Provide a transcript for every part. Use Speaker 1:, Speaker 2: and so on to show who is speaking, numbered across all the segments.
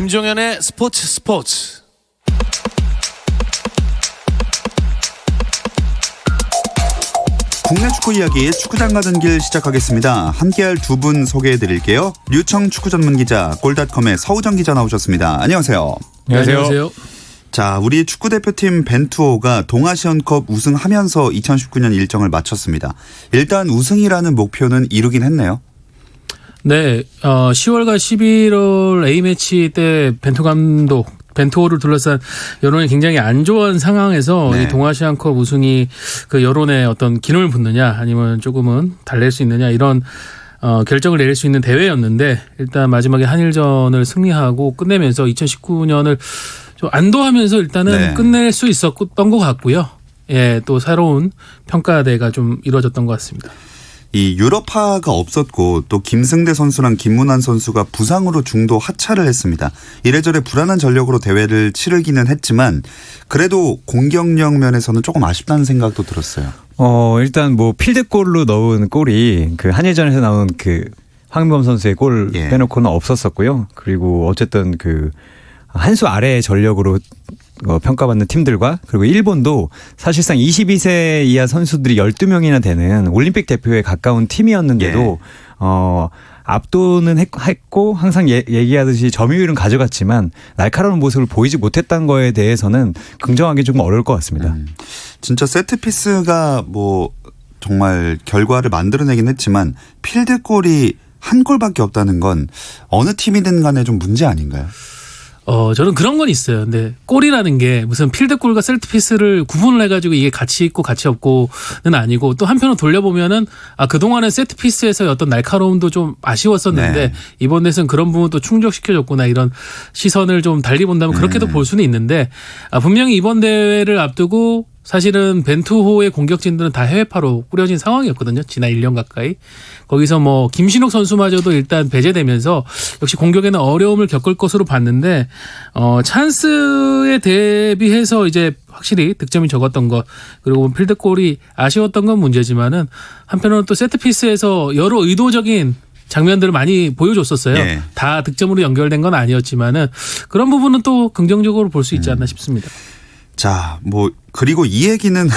Speaker 1: 김종현의 스포츠.
Speaker 2: 국내 축구 이야기 축구장 가던 길 시작하겠습니다. 함께할 두 분 소개해드릴게요. 류청 축구 전문 기자, 골닷컴의 서우정 기자 나오셨습니다. 안녕하세요.
Speaker 3: 안녕하세요.
Speaker 2: 자, 우리 축구대표팀 벤투호가 동아시안컵 우승하면서 2019년 일정을 마쳤습니다. 일단 우승이라는 목표는 이루긴 했네요.
Speaker 3: 네, 10월과 11월 A매치 때 벤투호를 둘러싼 여론이 굉장히 안 좋은 상황에서
Speaker 2: 네.
Speaker 3: 이 동아시안컵 우승이 그 여론에 어떤 기름을 붓느냐 아니면 조금은 달랠 수 있느냐 이런 결정을 내릴 수 있는 대회였는데 일단 마지막에 한일전을 승리하고 끝내면서 2019년을 좀 안도하면서 일단은
Speaker 2: 네.
Speaker 3: 끝낼 수 있었던 것 같고요. 예, 또 새로운 평가대가 좀 이루어졌던 것 같습니다.
Speaker 2: 이 유럽파가 없었고 또 김승대 선수랑 김문환 선수가 부상으로 중도 하차를 했습니다. 이래저래 불안한 전력으로 대회를 치르기는 했지만 그래도 공격력 면에서는 조금 아쉽다는 생각도 들었어요.
Speaker 4: 일단 뭐 필드골로 넣은 골이 그 한일전에서 나온 그 황인범 선수의 골
Speaker 2: 예.
Speaker 4: 빼놓고는 없었었고요. 그리고 어쨌든 그 한 수 아래의 전력으로 평가받는 팀들과 그리고 일본도 사실상 22세 이하 선수들이 12명이나 되는 올림픽 대표에 가까운 팀이었는데도 압도는 했고 항상 얘기하듯이 점유율은 가져갔지만 날카로운 모습을 보이지 못했던 거에 대해서는 긍정하기 조금 어려울 것 같습니다.
Speaker 2: 진짜 세트피스가 뭐 정말 결과를 만들어내긴 했지만 필드골이 한 골밖에 없다는 건 어느 팀이든 간에 좀 문제 아닌가요?
Speaker 3: 저는 그런 건 있어요. 근데 골이라는 게 무슨 필드골과 세트피스를 구분을 해가지고 이게 가치 있고 가치 없고는 아니고 또 한편으로 돌려보면은 그동안은 세트피스에서의 어떤 날카로움도 좀 아쉬웠었는데
Speaker 2: 네.
Speaker 3: 이번 대회는 그런 부분도 충족시켜줬구나 이런 시선을 좀 달리 본다면 그렇게도 볼 수는 있는데 분명히 이번 대회를 앞두고 사실은 벤투호의 공격진들은 다 해외파로 꾸려진 상황이었거든요. 지난 1년 가까이. 거기서 뭐 김신욱 선수마저도 일단 배제되면서 역시 공격에는 어려움을 겪을 것으로 봤는데 찬스에 대비해서 이제 확실히 득점이 적었던 것 그리고 필드골이 아쉬웠던 건 문제지만은 한편으로는 또 세트피스에서 여러 의도적인 장면들을 많이 보여줬었어요.
Speaker 2: 예.
Speaker 3: 다 득점으로 연결된 건 아니었지만은 그런 부분은 또 긍정적으로 볼 수 있지 않나 싶습니다.
Speaker 2: 자, 뭐 그리고 이 얘기는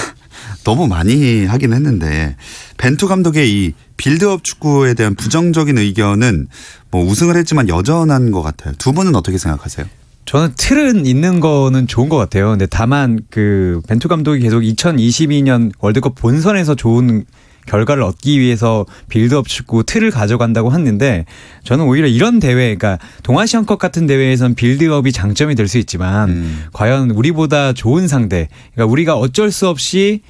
Speaker 2: 너무 많이 하긴 했는데 벤투 감독의 이 빌드업 축구에 대한 부정적인 의견은 뭐 우승을 했지만 여전한 것 같아요. 두 분은 어떻게 생각하세요?
Speaker 4: 저는 틀은 있는 거는 좋은 것 같아요. 근데 다만 그 벤투 감독이 계속 2022년 월드컵 본선에서 좋은 결과를 얻기 위해서 빌드업 축구 틀을 가져간다고 했는데 저는 오히려 이런 대회, 그러니까 동아시안컵 같은 대회에선 빌드업이 장점이 될 수 있지만 과연 우리보다 좋은 상대, 그러니까 우리가 어쩔 수 없이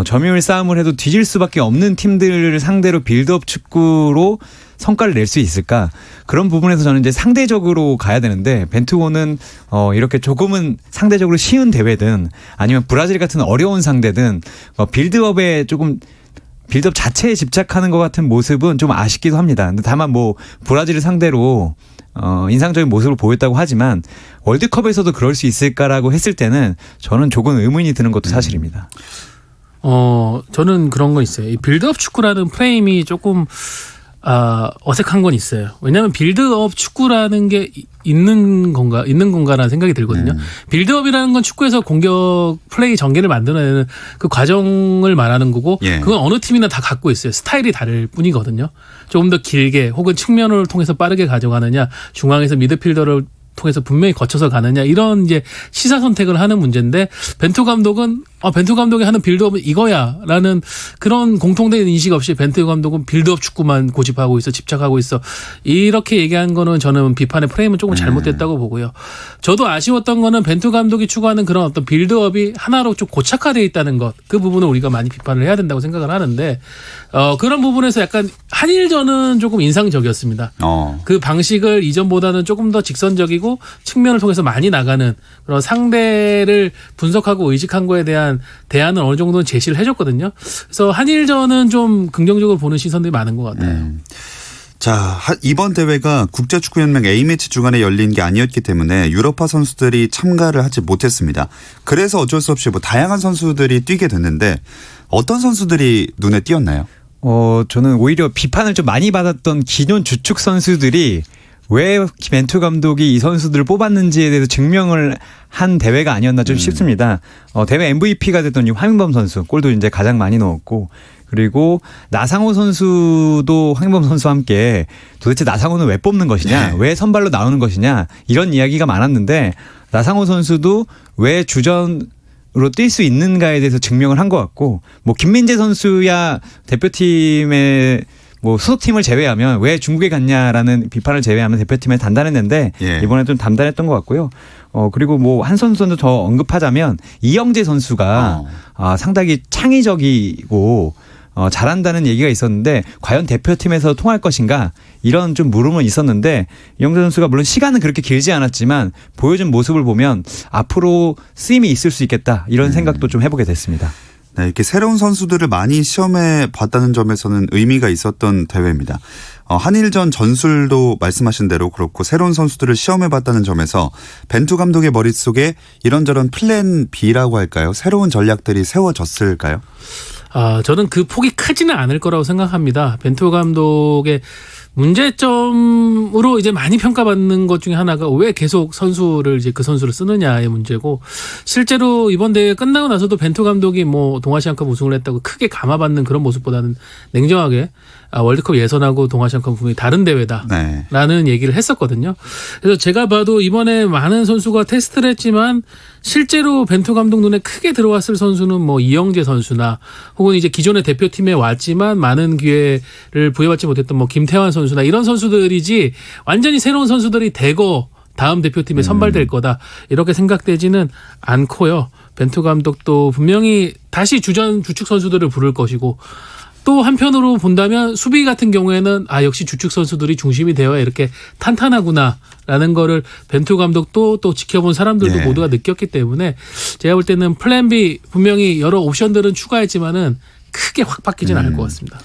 Speaker 4: 점유율 싸움을 해도 뒤질 수밖에 없는 팀들을 상대로 빌드업 축구로 성과를 낼 수 있을까? 그런 부분에서 저는 이제 상대적으로 가야 되는데 벤투호는 이렇게 조금은 상대적으로 쉬운 대회든 아니면 브라질 같은 어려운 상대든 빌드업 자체에 집착하는 것 같은 모습은 좀 아쉽기도 합니다. 근데 다만 뭐 브라질을 상대로 인상적인 모습을 보였다고 하지만 월드컵에서도 그럴 수 있을까라고 했을 때는 저는 조금 의문이 드는 것도 사실입니다.
Speaker 3: 저는 그런 건 있어요. 이 빌드업 축구라는 프레임이 조금 어색한 건 있어요. 왜냐하면 빌드업 축구라는 게 있는 건가라는 생각이 들거든요. 빌드업이라는 건 축구에서 공격 플레이 전개를 만들어내는 그 과정을 말하는 거고
Speaker 2: 예.
Speaker 3: 그건 어느 팀이나 다 갖고 있어요. 스타일이 다를 뿐이거든요. 조금 더 길게 혹은 측면을 통해서 빠르게 가져가느냐 중앙에서 미드필더를 통해서 분명히 거쳐서 가느냐 이런 이제 시사 선택을 하는 문제인데 벤투 감독은 벤투 감독이 하는 빌드업은 이거야라는 그런 공통된 인식 없이 벤투 감독은 빌드업 축구만 고집하고 있어 집착하고 있어 이렇게 얘기한 거는 저는 비판의 프레임은 조금 잘못됐다고 보고요. 저도 아쉬웠던 거는 벤투 감독이 추구하는 그런 어떤 빌드업이 하나로 좀 고착화되어 있다는 것 그 부분을 우리가 많이 비판을 해야 된다고 생각을 하는데 그런 부분에서 약간 한일전은 조금 인상적이었습니다. 그 방식을 이전보다는 조금 더 직선적이고 측면을 통해서 많이 나가는 그런 상대를 분석하고 의식한 거에 대한 대안을 어느 정도는 제시를 해줬거든요. 그래서 한일전은 좀 긍정적으로 보는 시선들이 많은 것 같아요.
Speaker 2: 자, 이번 대회가 국제축구연맹 A매치 주간에 열린 게 아니었기 때문에 유럽파 선수들이 참가를 하지 못했습니다. 그래서 어쩔 수 없이 뭐 다양한 선수들이 뛰게 됐는데 어떤 선수들이 눈에 띄었나요?
Speaker 4: 저는 오히려 비판을 좀 많이 받았던 기존 주축 선수들이 왜 벤투 감독이 이 선수들을 뽑았는지에 대해서 증명을 한 대회가 아니었나 좀 싶습니다. 대회 MVP가 됐던 이 황인범 선수 골도 이제 가장 많이 넣었고 그리고 나상호 선수도 황인범 선수와 함께 도대체 나상호는 왜 뽑는 것이냐, 왜 선발로 나오는 것이냐 이런 이야기가 많았는데 나상호 선수도 왜 주전으로 뛸 수 있는가에 대해서 증명을 한 것 같고 뭐 김민재 선수야 대표팀의 뭐 소속팀을 제외하면 왜 중국에 갔냐라는 비판을 제외하면 대표팀에 단단했는데 이번에 좀 단단했던 것 같고요. 그리고 뭐 한 선수도 더 언급하자면 이영재 선수가 상당히 창의적이고 잘한다는 얘기가 있었는데 과연 대표팀에서 통할 것인가 이런 좀 물음은 있었는데 이영재 선수가 물론 시간은 그렇게 길지 않았지만 보여준 모습을 보면 앞으로 쓰임이 있을 수 있겠다 이런 생각도 좀 해보게 됐습니다.
Speaker 2: 네, 이렇게 새로운 선수들을 많이 시험해 봤다는 점에서는 의미가 있었던 대회입니다. 한일전 전술도 말씀하신 대로 그렇고 새로운 선수들을 시험해 봤다는 점에서 벤투 감독의 머릿속에 이런저런 플랜 B라고 할까요? 새로운 전략들이 세워졌을까요?
Speaker 3: 저는 그 폭이 크지는 않을 거라고 생각합니다. 벤투 감독의 문제점으로 이제 많이 평가받는 것 중에 하나가 왜 계속 선수를 이제 그 선수를 쓰느냐의 문제고 실제로 이번 대회 끝나고 나서도 벤투 감독이 뭐 동아시안컵 우승을 했다고 크게 감아받는 그런 모습보다는 냉정하게 월드컵 예선하고 동아시안컵 분명히 다른 대회다라는 얘기를 했었거든요. 그래서 제가 봐도 이번에 많은 선수가 테스트를 했지만 실제로 벤투 감독 눈에 크게 들어왔을 선수는 뭐 이영재 선수나 혹은 이제 기존의 대표팀에 왔지만 많은 기회를 부여받지 못했던 뭐 김태환 선수나 이런 선수들이지 완전히 새로운 선수들이 되고 다음 대표팀에 선발될 거다 이렇게 생각되지는 않고요. 벤투 감독도 분명히 다시 주축 선수들을 부를 것이고 또 한편으로 본다면 수비 같은 경우에는 역시 주축 선수들이 중심이 되어야 이렇게 탄탄하구나라는 거를 벤투 감독도 또 지켜본 사람들도 모두가 느꼈기 때문에 제가 볼 때는 플랜 B 분명히 여러 옵션들은 추가했지만은 크게 확 바뀌진 않을 것 같습니다.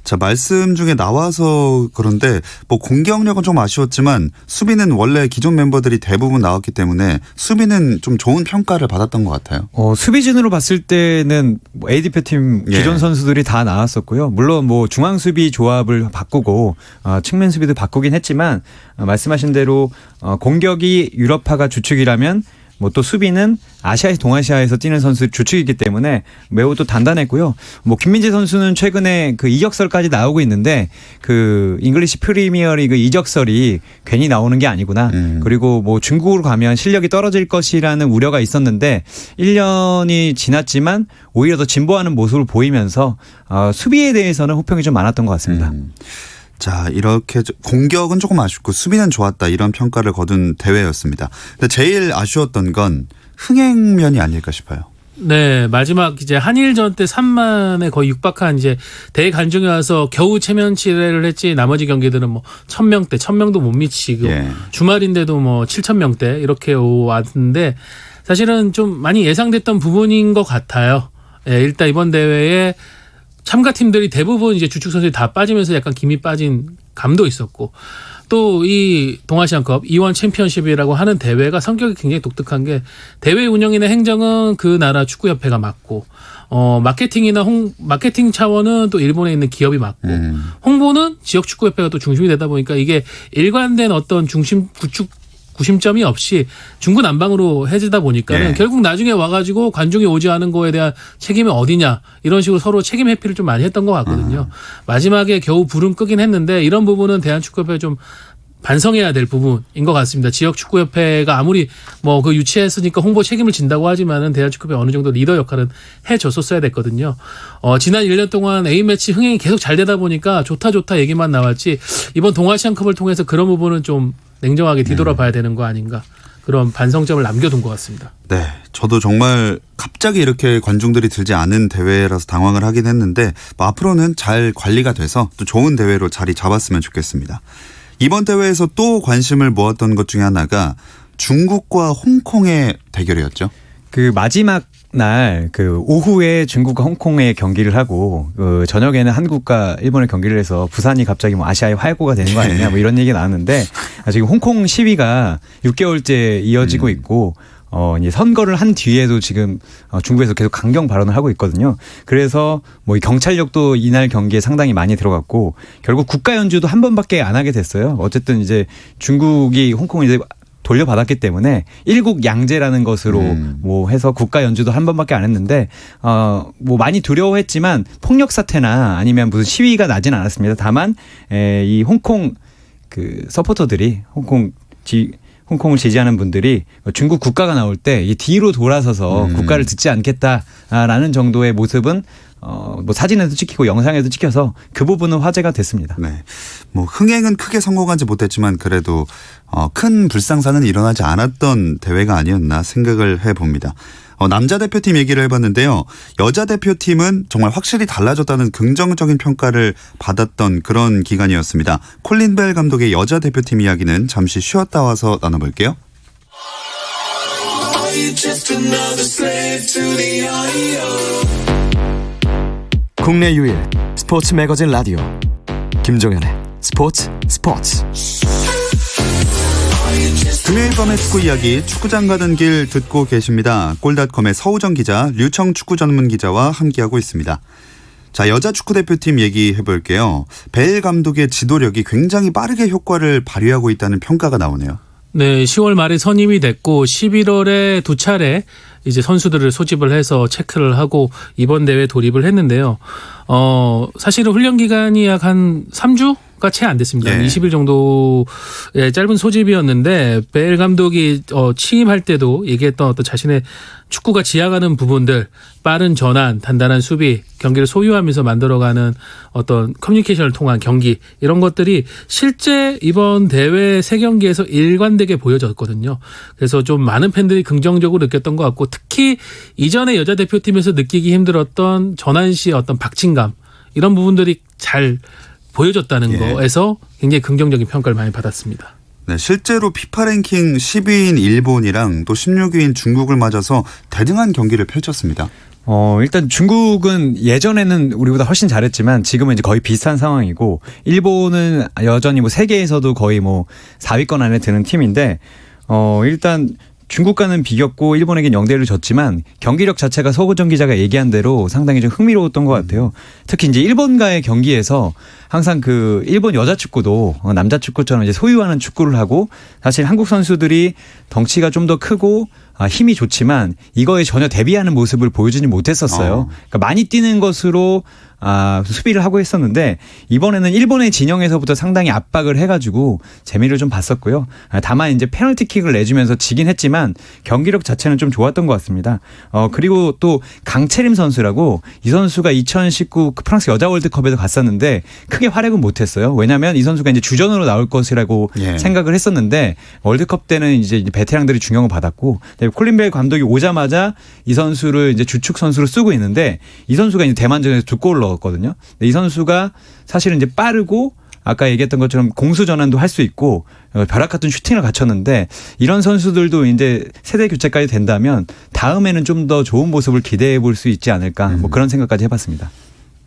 Speaker 2: 자, 말씀 중에 나와서 그런데 뭐 공격력은 좀 아쉬웠지만 수비는 원래 기존 멤버들이 대부분 나왔기 때문에 수비는 좀 좋은 평가를 받았던 것 같아요.
Speaker 4: 수비진으로 봤을 때는 A 대표팀 기존 선수들이 다 나왔었고요. 물론 뭐 중앙 수비 조합을 바꾸고 측면 수비도 바꾸긴 했지만 말씀하신 대로 공격이 유럽파가 주축이라면 뭐 또 수비는 아시아에서 동아시아에서 뛰는 선수 주축이기 때문에 매우 또 단단했고요. 뭐 김민재 선수는 최근에 그 이적설까지 나오고 있는데 그 잉글리시 프리미어리그 이적설이 괜히 나오는 게 아니구나. 그리고 뭐 중국으로 가면 실력이 떨어질 것이라는 우려가 있었는데 1년이 지났지만 오히려 더 진보하는 모습을 보이면서 수비에 대해서는 호평이 좀 많았던 것 같습니다.
Speaker 2: 자, 이렇게 공격은 조금 아쉽고 수비는 좋았다 이런 평가를 거둔 대회였습니다. 근데 제일 아쉬웠던 건 흥행면이 아닐까 싶어요.
Speaker 3: 네, 마지막 이제 한일전 때 3만에 거의 육박한 이제 대관중에 와서 겨우 체면치레를 했지 나머지 경기들은 뭐 1,000명대, 1,000명도 못 미치고 주말인데도 뭐 7,000명대 이렇게 왔는데 사실은 좀 많이 예상됐던 부분인 것 같아요. 일단 이번 대회에 참가팀들이 대부분 이제 주축 선수들이 다 빠지면서 약간 김이 빠진 감도 있었고 또 이 동아시안컵 E1 챔피언십이라고 하는 대회가 성격이 굉장히 독특한 게 대회 운영이나 행정은 그 나라 축구협회가 맡고 마케팅이나 마케팅 차원은 또 일본에 있는 기업이 맡고 홍보는 지역 축구협회가 또 중심이 되다 보니까 이게 일관된 어떤 구심점이 없이 중구난방으로 해지다 보니까는 결국 나중에 와가지고 관중이 오지 않은 거에 대한 책임이 어디냐 이런 식으로 서로 책임 회피를 좀 많이 했던 것 같거든요. 마지막에 겨우 불은 끄긴 했는데 이런 부분은 대한축구협회 좀 반성해야 될 부분인 것 같습니다. 지역축구협회가 아무리 뭐 그 유치했으니까 홍보 책임을 진다고 하지만은 대한축구협회 어느 정도 리더 역할은 해줬었어야 됐거든요. 지난 1년 동안 A매치 흥행이 계속 잘 되다 보니까 좋다 얘기만 나왔지 이번 동아시안컵을 통해서 그런 부분은 좀 냉정하게 뒤돌아봐야 되는 거 아닌가 그런 반성점을 남겨둔 것 같습니다.
Speaker 2: 네, 저도 정말 갑자기 이렇게 관중들이 들지 않은 대회라서 당황을 하긴 했는데 뭐 앞으로는 잘 관리가 돼서 또 좋은 대회로 자리 잡았으면 좋겠습니다. 이번 대회에서 또 관심을 모았던 것 중에 하나가 중국과 홍콩의 대결이었죠.
Speaker 4: 그 마지막 날 그 오후에 중국과 홍콩의 경기를 하고 저녁에는 한국과 일본의 경기를 해서 부산이 갑자기 뭐 아시아의 활고가 되는 거 아니냐 뭐 이런 얘기 나왔는데 지금 홍콩 시위가 6개월째 이어지고 있고 이제 선거를 한 뒤에도 지금 중국에서 계속 강경 발언을 하고 있거든요. 그래서 뭐 경찰력도 이날 경기에 상당히 많이 들어갔고 결국 국가 연주도 한 번밖에 안 하게 됐어요. 어쨌든 이제 중국이 홍콩을 이제 돌려받았기 때문에 일국 양제라는 것으로 뭐 해서 국가 연주도 한 번밖에 안 했는데 뭐 많이 두려워했지만 폭력 사태나 아니면 무슨 시위가 나진 않았습니다. 다만 이 홍콩 그 서포터들이 홍콩을 지지하는 분들이 중국 국가가 나올 때 이 뒤로 돌아서서 국가를 듣지 않겠다라는 정도의 모습은 뭐 사진에도 찍히고 영상에도 찍혀서 그 부분은 화제가 됐습니다.
Speaker 2: 네. 뭐 흥행은 크게 성공하지 못했지만 그래도 큰 불상사는 일어나지 않았던 대회가 아니었나 생각을 해봅니다. 남자 대표팀 얘기를 해봤는데요. 여자 대표팀은 정말 확실히 달라졌다는 긍정적인 평가를 받았던 그런 기간이었습니다. 콜린 벨 감독의 여자 대표팀 이야기는 잠시 쉬었다 와서 나눠볼게요.
Speaker 5: 국내 유일 스포츠 매거진 라디오 김종현의 스포츠.
Speaker 2: 금요일 밤의 축구 이야기 축구장 가던 길 듣고 계십니다. 골닷컴의 서우정 기자, 류청 축구 전문 기자와 함께하고 있습니다. 자, 여자 축구대표팀 얘기해 볼게요. 벨 감독의 지도력이 굉장히 빠르게 효과를 발휘하고 있다는 평가가 나오네요.
Speaker 3: 네, 10월 말에 선임이 됐고 11월에 두 차례 이제 선수들을 소집을 해서 체크를 하고 이번 대회에 돌입을 했는데요. 사실은 훈련 기간이 약 한 3주가 채 안 됐습니다.
Speaker 2: 네.
Speaker 3: 20일 정도의 짧은 소집이었는데 벨 감독이 취임할 때도 얘기했던 어떤 자신의 축구가 지향하는 부분들, 빠른 전환, 단단한 수비, 경기를 소유하면서 만들어가는 어떤 커뮤니케이션을 통한 경기 이런 것들이 실제 이번 대회 3경기에서 일관되게 보여졌거든요. 그래서 좀 많은 팬들이 긍정적으로 느꼈던 것 같고 특히 이전에 여자 대표팀에서 느끼기 힘들었던 전환 시의 어떤 박진감 이런 부분들이 잘 보여줬다는 거에서 굉장히 긍정적인 평가를 많이 받았습니다.
Speaker 2: 네, 실제로 피파 랭킹 10위인 일본이랑 또 16위인 중국을 맞아서 대등한 경기를 펼쳤습니다.
Speaker 4: 일단 중국은 예전에는 우리보다 훨씬 잘했지만 지금은 이제 거의 비슷한 상황이고 일본은 여전히 뭐 세계에서도 거의 뭐 4위권 안에 드는 팀인데 일단 중국과는 비겼고 일본에겐 0대1로 졌지만 경기력 자체가 서구정 기자가 얘기한 대로 상당히 좀 흥미로웠던 것 같아요. 특히 이제 일본과의 경기에서 항상 그 일본 여자 축구도 남자 축구처럼 이제 소유하는 축구를 하고 사실 한국 선수들이 덩치가 좀 더 크고 힘이 좋지만 이거에 전혀 대비하는 모습을 보여주지 못했었어요. 그러니까 많이 뛰는 것으로 수비를 하고 했었는데 이번에는 일본의 진영에서부터 상당히 압박을 해가지고 재미를 좀 봤었고요. 다만 이제 페널티킥을 내주면서 지긴 했지만 경기력 자체는 좀 좋았던 것 같습니다. 그리고 또 강채림 선수라고 이 선수가 2019 프랑스 여자 월드컵에도 갔었는데 크게 활약은 못했어요. 왜냐하면 이 선수가 이제 주전으로 나올 것이라고 생각을 했었는데 월드컵 때는 이제 베테랑들이 중용을 받았고 콜린 벨 감독이 오자마자 이 선수를 이제 주축 선수로 쓰고 있는데 이 선수가 이제 대만전에서 2골을 넣었거든요. 근데 이 선수가 사실은 이제 빠르고 아까 얘기했던 것처럼 공수 전환도 할 수 있고 벼락 같은 슈팅을 갖췄는데 이런 선수들도 이제 세대 교체까지 된다면 다음에는 좀 더 좋은 모습을 기대해 볼 수 있지 않을까 뭐 그런 생각까지 해봤습니다.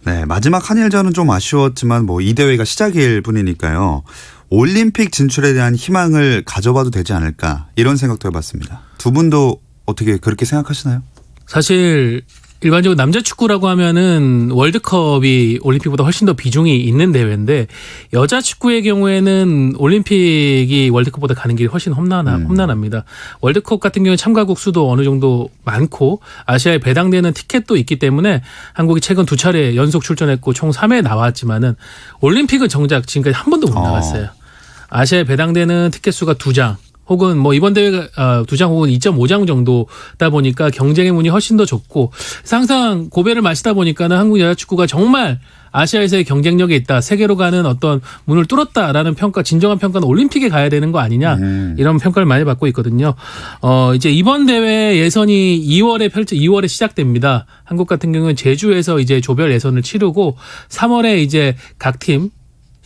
Speaker 2: 네, 마지막 한일전은 좀 아쉬웠지만 뭐 이 대회가 시작일 뿐이니까요. 올림픽 진출에 대한 희망을 가져봐도 되지 않을까 이런 생각도 해봤습니다. 두 분도 어떻게 그렇게 생각하시나요?
Speaker 3: 사실 일반적으로 남자 축구라고 하면은 월드컵이 올림픽보다 훨씬 더 비중이 있는 대회인데 여자 축구의 경우에는 올림픽이 월드컵보다 가는 길이 훨씬 험난합니다. 월드컵 같은 경우는 참가국 수도 어느 정도 많고 아시아에 배당되는 티켓도 있기 때문에 한국이 최근 2차례 연속 출전했고 총 3회 나왔지만은 올림픽은 정작 지금까지 한 번도 못 나갔어요. 아시아에 배당되는 티켓 수가 2장. 혹은 뭐 이번 대회가 2장 혹은 2.5장 정도다 보니까 경쟁의 문이 훨씬 더 좁고 항상 고배를 마시다 보니까는 한국 여자축구가 정말 아시아에서의 경쟁력이 있다. 세계로 가는 어떤 문을 뚫었다라는 평가, 진정한 평가는 올림픽에 가야 되는 거 아니냐. 이런 평가를 많이 받고 있거든요. 이제 이번 대회 예선이 2월에 시작됩니다. 한국 같은 경우는 제주에서 이제 조별 예선을 치르고 3월에 이제 각 팀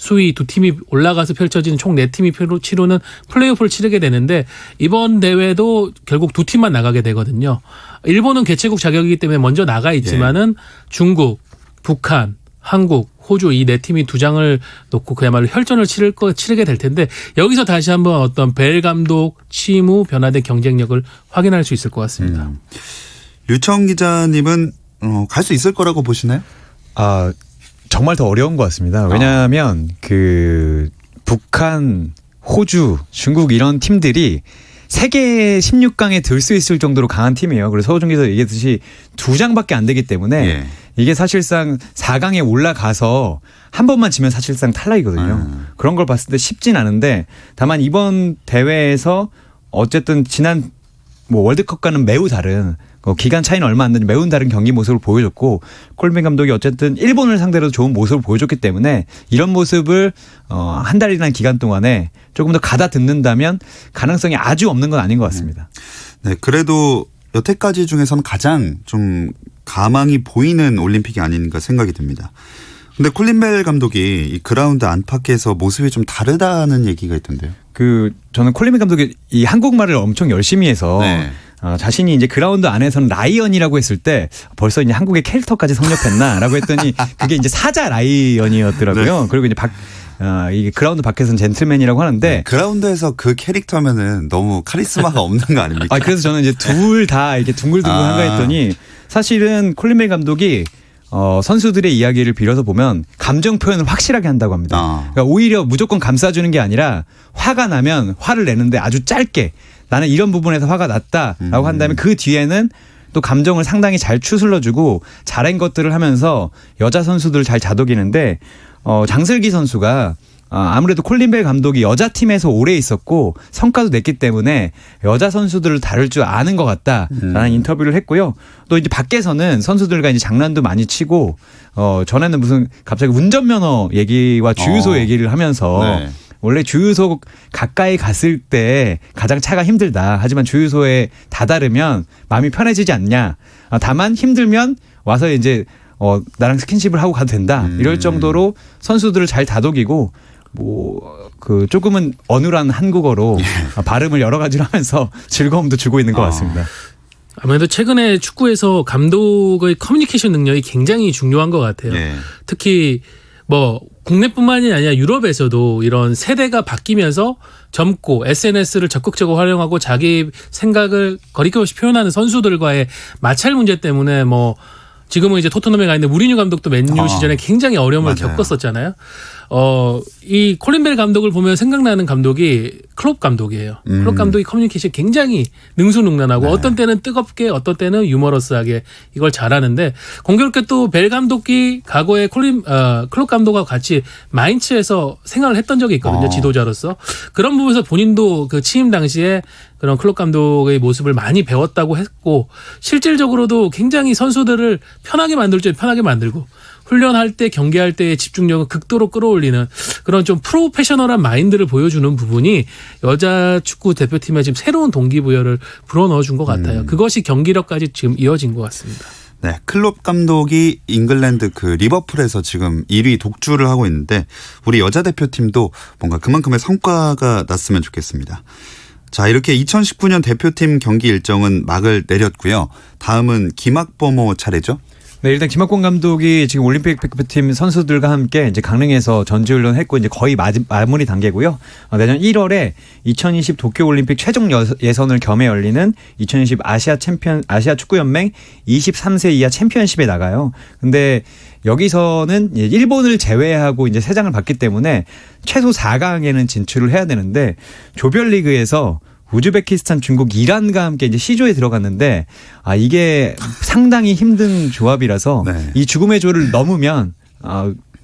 Speaker 3: 수위 2팀이 올라가서 펼쳐지는 총 4팀이 치르는 플레이오프를 치르게 되는데 이번 대회도 결국 2팀만 나가게 되거든요. 일본은 개최국 자격이기 때문에 먼저 나가 있지만은 중국, 북한, 한국, 호주 이 네 팀이 두 장을 놓고 그야말로 혈전을 치르게 될 텐데 여기서 다시 한번 어떤 벨 감독 취임 후 변화된 경쟁력을 확인할 수 있을 것 같습니다.
Speaker 2: 류청 기자님은 갈 수 있을 거라고 보시나요?
Speaker 4: 아, 정말 더 어려운 것 같습니다. 왜냐하면 그 북한, 호주, 중국 이런 팀들이 세계 16강에 들 수 있을 정도로 강한 팀이에요. 그래서 서호준 기자 얘기했듯이 두 장밖에 안 되기 때문에
Speaker 2: 예.
Speaker 4: 이게 사실상 4강에 올라가서 한 번만 지면 사실상 탈락이거든요. 그런 걸 봤을 때 쉽진 않은데 다만 이번 대회에서 어쨌든 지난 뭐 월드컵과는 매우 다른 기간 차이는 얼마 안 되는 매우 다른 경기 모습을 보여줬고 콜빈 감독이 어쨌든 일본을 상대로 좋은 모습을 보여줬기 때문에 이런 모습을 한 달이라는 기간 동안에 조금 더 가다듬는다면 가능성이 아주 없는 건 아닌 것 같습니다.
Speaker 2: 네, 그래도 여태까지 중에서는 가장 좀 가망이 보이는 올림픽이 아닌가 생각이 듭니다. 근데 콜린 벨 감독이 이 그라운드 안팎에서 모습이 좀 다르다는 얘기가 있던데요.
Speaker 4: 저는 콜린 감독이 이 한국말을 엄청 열심히 해서
Speaker 2: 네.
Speaker 4: 자신이 이제 그라운드 안에서는 라이언이라고 했을 때 벌써 이제 한국의 캐릭터까지 성립했나라고 했더니 그게 이제 사자 라이언이었더라고요.
Speaker 2: 네.
Speaker 4: 그리고 이제 이게 그라운드 밖에서는 젠틀맨이라고 하는데
Speaker 2: 네, 그라운드에서 그 캐릭터면은 너무 카리스마가 없는 거 아닙니까?
Speaker 4: 그래서 저는 이제 둘 다 이렇게 둥글둥글한가 했더니 사실은 콜린 벨 감독이 선수들의 이야기를 빌어서 보면 감정 표현을 확실하게 한다고 합니다. 그러니까 오히려 무조건 감싸주는 게 아니라 화가 나면 화를 내는데 아주 짧게 나는 이런 부분에서 화가 났다라고 한다면 그 뒤에는 또 감정을 상당히 잘 추슬러주고 잘한 것들을 하면서 여자 선수들을 잘 다독이는데 장슬기 선수가 아무래도 콜린 벨 감독이 여자 팀에서 오래 있었고 성과도 냈기 때문에 여자 선수들을 다룰 줄 아는 것 같다라는 인터뷰를 했고요. 또 이제 밖에서는 선수들과 이제 장난도 많이 치고 전에는 무슨 갑자기 운전면허 얘기와 주유소 얘기를 하면서
Speaker 2: 네.
Speaker 4: 원래 주유소 가까이 갔을 때 가장 차가 힘들다. 하지만 주유소에 다다르면 마음이 편해지지 않냐. 다만 힘들면 와서 이제 나랑 스킨십을 하고 가도 된다. 이럴 정도로 선수들을 잘 다독이고 조금은 어눌한 한국어로 발음을 여러 가지로 하면서 즐거움도 주고 있는 것 같습니다.
Speaker 3: 아무래도 최근에 축구에서 감독의 커뮤니케이션 능력이 굉장히 중요한 것 같아요.
Speaker 2: 네.
Speaker 3: 특히 국내뿐만이 아니라 유럽에서도 이런 세대가 바뀌면서 젊고 SNS를 적극적으로 활용하고 자기 생각을 거리낌 없이 표현하는 선수들과의 마찰 문제 때문에 지금은 이제 토트넘에 가 있는 무리뉴 감독도 맨유 시절에 굉장히 어려움을
Speaker 2: 맞아요.
Speaker 3: 겪었었잖아요. 이 콜린 벨 감독을 보면 생각나는 감독이 클롭 감독이에요. 클롭 감독이 커뮤니케이션 굉장히 능수능란하고
Speaker 2: 네.
Speaker 3: 어떤 때는 뜨겁게 어떤 때는 유머러스하게 이걸 잘하는데 공교롭게 또 벨 감독이 과거에 클롭 감독과 같이 마인츠에서 생활을 했던 적이 있거든요. 지도자로서. 그런 부분에서 본인도 그 취임 당시에 그런 클롭 감독의 모습을 많이 배웠다고 했고 실질적으로도 굉장히 선수들을 편하게 만들고 훈련할 때 경기할 때의 집중력을 극도로 끌어올리는 그런 좀 프로페셔널한 마인드를 보여주는 부분이 여자 축구 대표팀에 지금 새로운 동기부여를 불어넣어준 것 같아요. 그것이 경기력까지 지금 이어진 것 같습니다.
Speaker 2: 네, 클롭 감독이 잉글랜드 리버풀에서 지금 1위 독주를 하고 있는데 우리 여자 대표팀도 뭔가 그만큼의 성과가 났으면 좋겠습니다. 자, 이렇게 2019년 대표팀 경기 일정은 막을 내렸고요. 다음은 김학범호 차례죠.
Speaker 4: 네, 일단 김학권 감독이 지금 올림픽 대표팀 선수들과 함께 이제 강릉에서 전지훈련 했고 이제 거의 마무리 단계고요. 내년 1월에 2020 도쿄올림픽 최종 예선을 겸해 열리는 2020 아시아 축구연맹 23세 이하 챔피언십에 나가요. 근데 여기서는 일본을 제외하고 이제 3장을 받기 때문에 최소 4강에는 진출을 해야 되는데 조별리그에서 우즈베키스탄, 중국, 이란과 함께 이제 C조에 들어갔는데 이게 상당히 힘든 조합이라서
Speaker 2: 네.
Speaker 4: 이 죽음의 조를 넘으면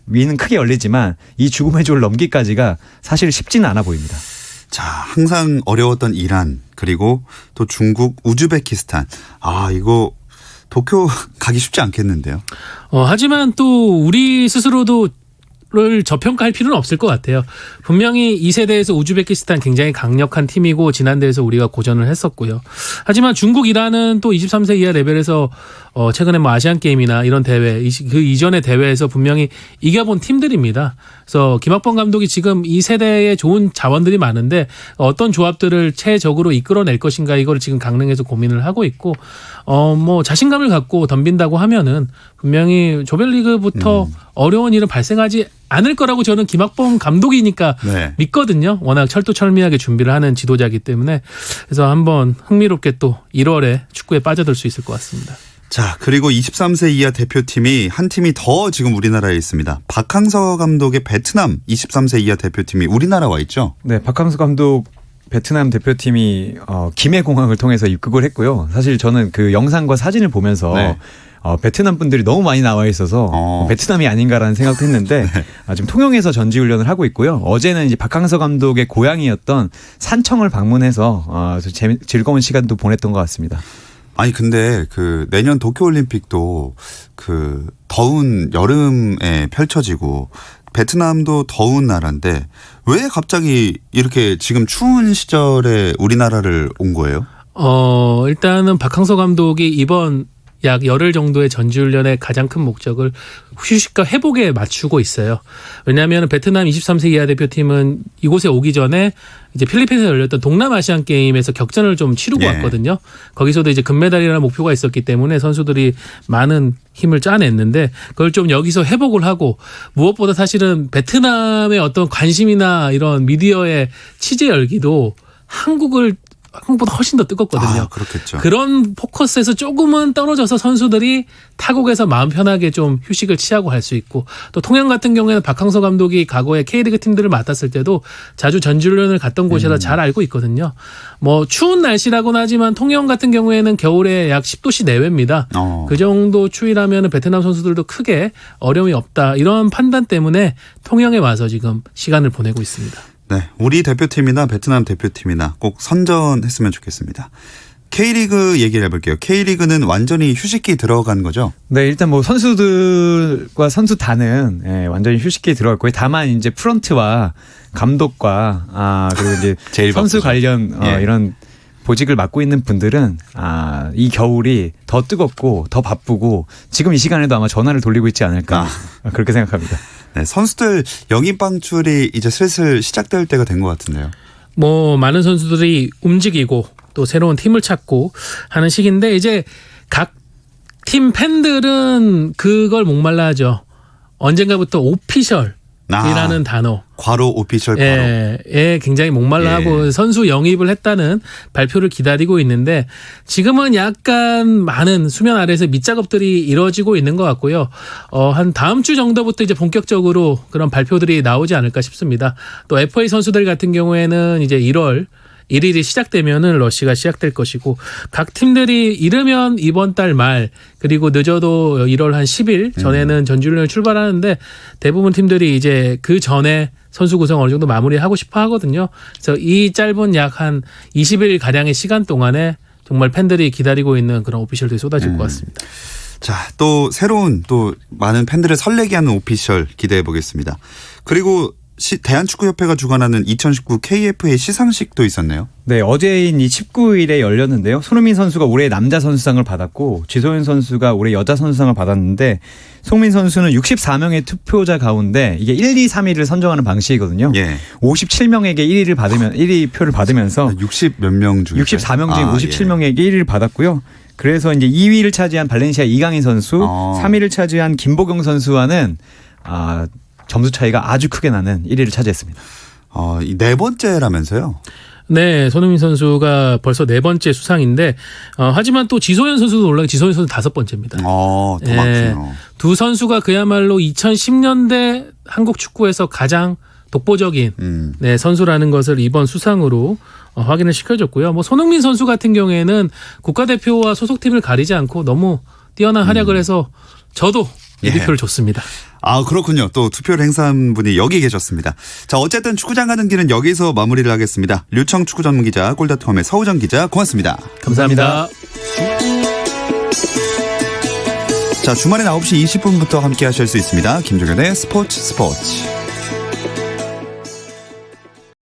Speaker 4: 위는 크게 열리지만 이 죽음의 조를 넘기까지가 사실 쉽지는 않아 보입니다.
Speaker 2: 자, 항상 어려웠던 이란 그리고 또 중국, 우즈베키스탄. 이거 도쿄 가기 쉽지 않겠는데요.
Speaker 3: 하지만 또 우리 스스로도 를 저평가할 필요는 없을 것 같아요. 분명히 이 세대에서 우즈베키스탄 굉장히 강력한 팀이고 지난 대회에서 우리가 고전을 했었고요. 하지만 중국, 이란은 또 23세 이하 레벨에서 최근에 뭐 아시안 게임이나 이런 대회, 그 이전의 대회에서 분명히 이겨본 팀들입니다. 그래서 김학범 감독이 지금 이 세대에 좋은 자원들이 많은데 어떤 조합들을 최적으로 이끌어낼 것인가 이걸 지금 강릉에서 고민을 하고 있고 뭐 자신감을 갖고 덤빈다고 하면은 분명히 조별리그부터 어려운 일은 발생하지 않을 거라고 저는 김학범 감독이니까
Speaker 2: 네.
Speaker 3: 믿거든요. 워낙 철두철미하게 준비를 하는 지도자이기 때문에 그래서 한번 흥미롭게 또 1월에 축구에 빠져들 수 있을 것 같습니다.
Speaker 2: 자, 그리고 23세 이하 대표팀이 한 팀이 더 지금 우리나라에 있습니다. 박항서 감독의 베트남 23세 이하 대표팀이 우리나라 와 있죠?
Speaker 4: 네, 박항서 감독 베트남 대표팀이 김해공항을 통해서 입국을 했고요. 사실 저는 그 영상과 사진을 보면서
Speaker 2: 네.
Speaker 4: 베트남 분들이 너무 많이 나와 있어서 베트남이 아닌가라는 생각도 했는데 지금 통영에서 전지훈련을 하고 있고요. 어제는 이제 박항서 감독의 고향이었던 산청을 방문해서 즐거운 시간도 보냈던 것 같습니다.
Speaker 2: 아니 근데 그 내년 도쿄올림픽도 그 더운 여름에 펼쳐지고 베트남도 더운 나라인데 왜 갑자기 이렇게 지금 추운 시절에 우리나라를 온 거예요?
Speaker 3: 일단은 박항서 감독이 이번 약 열흘 정도의 전지훈련의 가장 큰 목적을 휴식과 회복에 맞추고 있어요. 왜냐하면 베트남 23세 이하 대표팀은 이곳에 오기 전에 이제 필리핀에서 열렸던 동남아시안 게임에서 격전을 좀 치르고 왔거든요. 거기서도 이제 금메달이라는 목표가 있었기 때문에 선수들이 많은 힘을 짜냈는데 그걸 좀 여기서 회복을 하고 무엇보다 사실은 베트남의 어떤 관심이나 이런 미디어의 취재 열기도 한국보다 훨씬 더 뜨겁거든요.
Speaker 2: 아, 그렇겠죠.
Speaker 3: 그런 포커스에서 조금은 떨어져서 선수들이 타국에서 마음 편하게 좀 휴식을 취하고 할 수 있고 또 통영 같은 경우에는 박항서 감독이 과거에 K리그 팀들을 맡았을 때도 자주 전지훈련을 갔던 곳이라 잘 알고 있거든요. 뭐 추운 날씨라고는 하지만 통영 같은 경우에는 겨울에 약 10도씨 내외입니다. 그 정도 추위라면 베트남 선수들도 크게 어려움이 없다. 이런 판단 때문에 통영에 와서 지금 시간을 보내고 있습니다.
Speaker 2: 네, 우리 대표팀이나 베트남 대표팀이나 꼭 선전했으면 좋겠습니다. K리그 얘기를 해볼게요. K리그는 완전히 휴식기 들어간 거죠?
Speaker 4: 네, 일단 뭐 선수들과 선수단은 완전히 휴식기에 들어갔고요. 다만 이제 프런트와 감독과 그리고 이제
Speaker 2: 제일
Speaker 4: 선수
Speaker 2: 바쁘죠.
Speaker 4: 관련
Speaker 2: 예.
Speaker 4: 이런 보직을 맡고 있는 분들은 이 겨울이 더 뜨겁고 더 바쁘고 지금 이 시간에도 아마 전화를 돌리고 있지 않을까 그렇게 생각합니다.
Speaker 2: 네, 선수들 영입 방출이 이제 슬슬 시작될 때가 된 것 같은데요.
Speaker 3: 뭐 많은 선수들이 움직이고 또 새로운 팀을 찾고 하는 시기인데 이제 각 팀 팬들은 그걸 목말라 하죠. 언젠가부터 오피셜이라는 단어.
Speaker 2: 과로 오피셜 과로.
Speaker 3: 예, 굉장히 목말라하고 선수 영입을 했다는 발표를 기다리고 있는데 지금은 약간 많은 수면 아래에서 밑작업들이 이루어지고 있는 것 같고요. 한 다음 주 정도부터 이제 본격적으로 그런 발표들이 나오지 않을까 싶습니다. 또 FA 선수들 같은 경우에는 이제 1월 1일이 시작되면은 러시가 시작될 것이고 각 팀들이 이르면 이번 달 말 그리고 늦어도 1월 한 10일 전에는 전지훈련을 출발하는데 대부분 팀들이 이제 그 전에 선수 구성 어느 정도 마무리하고 싶어 하거든요. 그래서 이 짧은 약 한 20일 가량의 시간 동안에 정말 팬들이 기다리고 있는 그런 오피셜들이 쏟아질 것 같습니다.
Speaker 2: 자, 또 새로운 또 많은 팬들을 설레게 하는 오피셜 기대해 보겠습니다. 그리고 대한축구협회가 주관하는 2019 KFA 시상식도 있었네요.
Speaker 4: 네, 어제인 이 19일에 열렸는데요. 손흥민 선수가 올해 남자 선수상을 받았고 지소연 선수가 올해 여자 선수상을 받았는데 손흥민 선수는 64명의 투표자 가운데 이게 1, 2, 3위를 선정하는 방식이거든요.
Speaker 2: 예.
Speaker 4: 57명에게 1위 표를 받으면서
Speaker 2: 60 몇 명 중에
Speaker 4: 64명 중에 57명에게 1위를 받았고요. 그래서 이제 2위를 차지한 발렌시아 이강인 선수, 3위를 차지한 김보경 선수와는 점수 차이가 아주 크게 나는 1위를 차지했습니다.
Speaker 2: 이 네 번째라면서요?
Speaker 3: 네, 손흥민 선수가 벌써 네 번째 수상인데 하지만 또 지소연 선수도 올라가 지소연 선수 5번째입니다.
Speaker 2: 더 많군요.
Speaker 3: 두 선수가 그야말로 2010년대 한국 축구에서 가장 독보적인 선수라는 것을 이번 수상으로 확인을 시켜줬고요. 뭐 손흥민 선수 같은 경우에는 국가대표와 소속팀을 가리지 않고 너무 뛰어난 활약을 해서 저도 이 표를 줬습니다.
Speaker 2: 그렇군요. 또 투표를 행사한 분이 여기 계셨습니다. 자, 어쨌든 축구장 가는 길은 여기서 마무리를 하겠습니다. 류청 축구 전문 기자, 골닷컴의 서우정 기자, 고맙습니다.
Speaker 3: 감사합니다.
Speaker 2: 자, 주말엔 9시 20분부터 함께 하실 수 있습니다. 김종현의 스포츠.